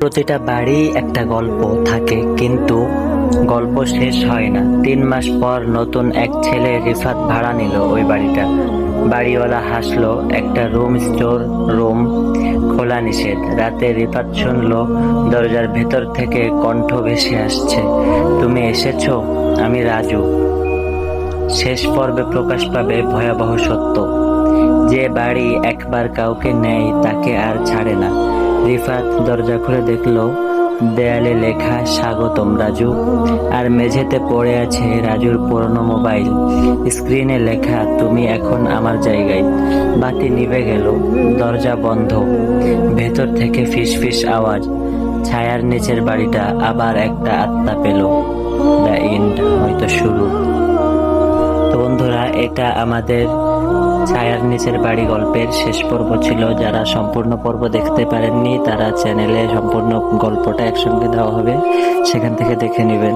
প্রতিটা বাড়ি একটা গল্প থাকে, কিন্তু গল্প শেষ হয় না। 3 মাস পর নতুন এক ছেলে রিফাত ভাড়া নিল ওই বাড়িটা। বাড়িওয়ালা হাসলো। একটা স্টোর রুম, খোলা নিষেধ। রাতে রিফাত শুনলো দরজার ভেতর থেকে কণ্ঠ ভেসে আসছে, তুমি এসেছো, আমি রাজু। শেষ পর্বে প্রকাশ পাবে ভয়াবহ সত্য। যে বাড়ি একবার কাউকে নেয় তাকে আর ছাড়ে না। রিফাত দরজা খুলে দেখলো দেয়ালে লেখা স্বাগতম রাজু, আর মেঝেতে পড়ে আছে রাজুর পুরনো মোবাইল। স্ক্রিনে লেখা তুমি এখন আমার জায়গায়। বাতি নিভে গেল, দরজা বন্ধ। ভেতর থেকে ফিস ফিস আওয়াজ। ছায়ার নিচের বাড়িটা আবার একটা আত্মা পেল। দ্য এন্ড, হয়তো শুরু। তো বন্ধুরা, এটা আমাদের ছায়ার নিচের বাড়ি গল্পের শেষ পর্ব ছিল। যারা সম্পূর্ণ পর্ব দেখতে পারেননি তারা চ্যানেলে সম্পূর্ণ গল্পটা একসঙ্গে দেওয়া হবে, সেখান থেকে দেখে নেবেন।